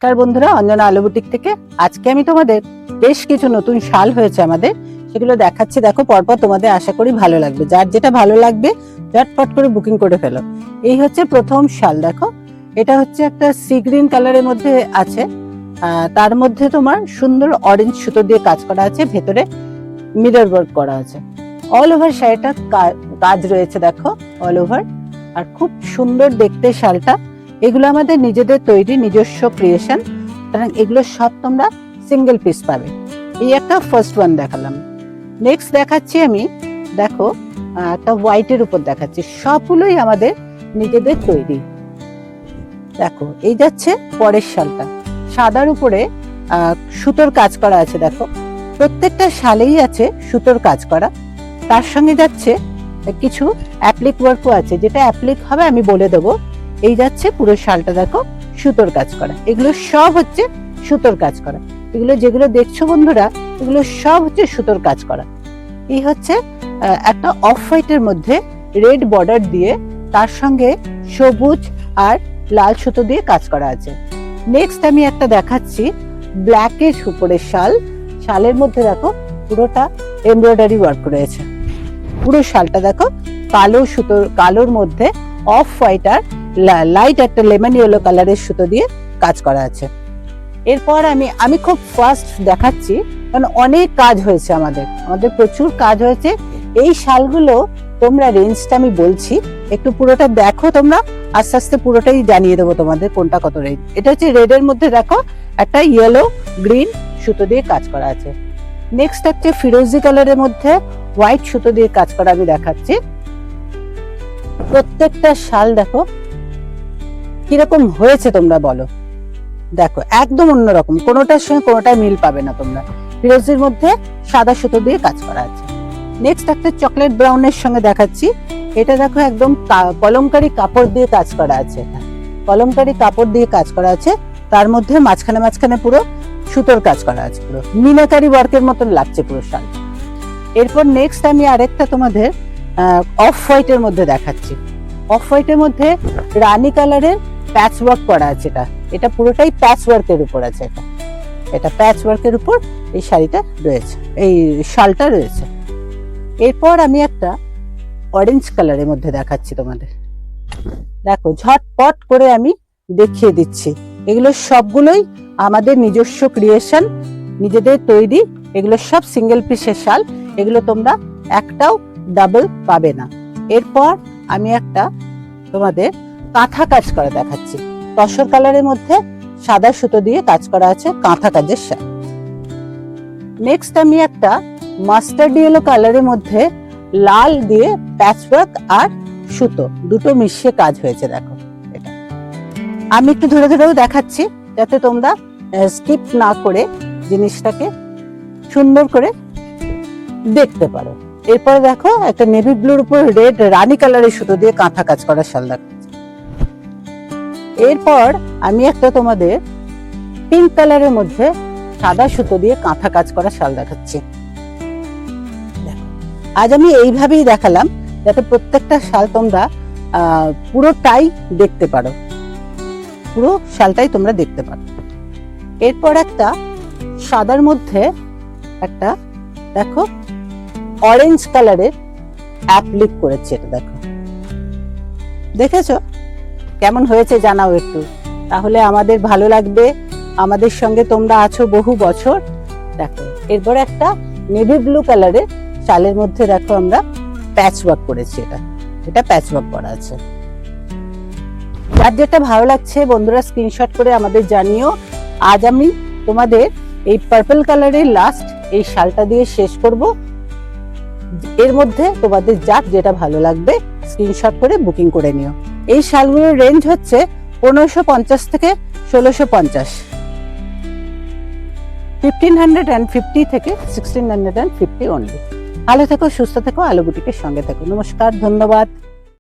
নমস্কার বন্ধুরা, অঞ্জনা আলু বুটিক থেকে আজকে আমি তোমাদের বেশ কিছু নতুন শাল হয়েছে আমাদের, সেগুলো দেখাচ্ছি। দেখো পরপর, তোমাদের আশা করি ভালো লাগবে। যার যেটা ভালো লাগবে ঝটপট করে বুকিং করে ফেলো। এই হচ্ছে প্রথম শাল। দেখো, এটা হচ্ছে একটা সি গ্রিন কালারের মধ্যে আছে, তার মধ্যে তোমার সুন্দর অরেঞ্জ সুতো দিয়ে কাজ করা আছে, ভেতরে মিরর ওয়ার্ক করা আছে। অল ওভার শাড়িটা কাজ রয়েছে, দেখো অল ওভার, আর খুব সুন্দর দেখতে শালটা। এগুলো আমাদের নিজেদের তৈরি, নিজস্ব ক্রিয়েশন, কারণ এগুলো সব তোমরা সিঙ্গেল পিস পাবে। এই একটা ফার্স্ট ওয়ান দেখালাম। নেক্সট দেখাচ্ছি আমি, দেখো একটা হোয়াইটের উপর দেখাচ্ছি। সবগুলোই আমাদের নিজেদের তৈরি। দেখো, এই যাচ্ছে পরের শালটা, সাদার উপরে সুতোর কাজ করা আছে। দেখো, প্রত্যেকটা শালেই আছে সুতোর কাজ করা, তার সঙ্গে যাচ্ছে কিছু অ্যাপ্লিক ওয়ার্কও আছে। যেটা অ্যাপ্লিক হবে আমি বলে দেবো। এই যাচ্ছে পুরো শালটা, দেখো সুতোর কাজ করা। এগুলো সব হচ্ছে সুতোর কাজ করা। এগুলো যেগুলো দেখছো বন্ধুরা, এগুলো সব হচ্ছে সুতোর কাজ করা। এই হচ্ছে একটা অফ হোয়াইটের মধ্যে রেড বর্ডার দিয়ে, তার সঙ্গে সবুজ আর লাল সুতো দিয়ে কাজ করা আছে। নেক্সট আমি একটা দেখাচ্ছি ব্ল্যাকের উপরের শাল। শালের মধ্যে দেখো পুরোটা এমব্রয়ডারি ওয়ার্ক রয়েছে। পুরো শালটা দেখো কালো সুতোর, কালোর মধ্যে অফ হোয়াইট আর লাইট একটা লেমন ইয়েলো কালারের সুতো দিয়ে কাজ করা আছে। এরপর আমি খুব ফার্স্ট দেখাচ্ছি, কারণ অনেক কাজ হয়েছে আমাদের প্রচুর কাজ হয়েছে। এই শালগুলো তোমরা রেঞ্জটা আমি বলছি, একটু পুরোটা দেখো তোমরা, আস্তে আস্তে পুরোটাই জানিয়ে দেবো তোমাদের কোনটা কত রেঞ্জ। এটা হচ্ছে রেড এর মধ্যে, দেখো একটা ইয়েলো গ্রিন সুতো দিয়ে কাজ করা আছে। নেক্সট হচ্ছে ফিরোজি কালারের মধ্যে হোয়াইট সুতো দিয়ে কাজ করা আমি দেখাচ্ছি। প্রত্যেকটা শাল দেখো কিরকম হয়েছে তোমরা বলো। দেখো একদম অন্যরকম, কোনোটার সঙ্গে কোনোটা মিল পাবে না তোমরা। ফিরোজির মধ্যে সাদা সুতো দিয়ে কাজ করা আছে। নেক্সট একটা চকলেট ব্রাউনের সঙ্গে দেখাচ্ছি। এটা দেখো একদম কলমকারি কাপড় দিয়ে কাজ করা আছে। কলমকারি কাপড় দিয়ে কাজ করা আছে, তার মধ্যে মাঝখানে মাঝখানে পুরো সুতোর কাজ করা আছে, পুরো মিনাকারি ওয়ার্কের মতন লাগছে পুরো শাল। এরপর নেক্সট আমি আরেকটা তোমাদের অফ হোয়াইটের মধ্যে দেখাচ্ছি। অফ হোয়াইটের মধ্যে রানী কালারের প্যাচ ওয়ার্ক করা আছে। এটা পুরোটাই প্যাচ ওয়ার্কের উপর আছে। এটা প্যাচ ওয়ার্কের উপর এই শাড়িটা রয়েছে, এই শালটা রয়েছে। এরপর আমি একটা অরেঞ্জ কালারের মধ্যে দেখাচ্ছি তোমাদের। দেখো ঝটপট করে আমি দেখিয়ে দিচ্ছি। এগুলো সবগুলোই আমাদের নিজস্ব ক্রিয়েশন, নিজেদের তৈরি। এগুলো সব সিঙ্গেল পিসের শাল, এগুলো তোমরা একটাও ডাবল পাবে না। এরপর আমি একটা তোমাদের কাঁথা কাজ করা দেখাচ্ছি। তসর কালারের মধ্যে সাদা সুতো দিয়ে কাজ করা আছে, কাঁথা কাজের শাল। নেক্সট আমি একটা মাস্টার্ড ইয়েলো কালারের মধ্যে লাল দিয়ে প্যাচওয়ার্ক আর সুতো দুটো মিশিয়ে কাজ হয়েছে। দেখো, এটা আমি একটু ধরে ধরেও দেখাচ্ছি যাতে তোমরা স্কিপ না করে জিনিসটাকে সুন্দর করে দেখতে পারো। এরপরে দেখো একটা নেভি ব্লুর উপর রেড রানী কালারের সুতো দিয়ে কাঁথা কাজ করা শাল দেখাচ্ছি। এরপর আমি একটা তোমাদের পিঙ্ক কালারের মধ্যে সাদা সুতো দিয়ে কাঁথা কাজ করা শাল দেখাচ্ছি। আজ আমি এইভাবেই দেখালাম যাতে প্রত্যেকটা শাল তোমরা পুরোটাই দেখতে পারো, পুরো শালটাই তোমরা দেখতে পারো। এরপর একটা সাদার মধ্যে একটা দেখো অরেঞ্জ কালারের অ্যাপ্লিক করেছে। এটা দেখো, দেখেছো কেমন হয়েছে জানাও একটু, তাহলে আমাদের ভালো লাগবে। আমাদের সঙ্গে তোমরা আছো বহু বছর। দেখো, এরপর একটা নেভি ব্লু কালারের শালের মধ্যে দেখো আমরা প্যাচ ওয়ার্ক করেছি। এটা প্যাচ ওয়ার্ক করা আছে। যার যেটা ভালো লাগছে বন্ধুরা স্ক্রিনশট করে আমাদের জানিও। আজ আমি তোমাদের এই পার্পল কালারের লাস্ট এই শালটা দিয়ে শেষ করব। এর মধ্যে তোমাদের যার যেটা ভালো লাগবে স্ক্রিনশট করে বুকিং করে নিও। এই শালগুলোর রেঞ্জ হচ্ছে 1550 থেকে 1650, 1550 থেকে 1650 অনলি। ভালো থেকো, সুস্থ থেকো, আলু বুটিকের সঙ্গে থেকো। নমস্কার, ধন্যবাদ।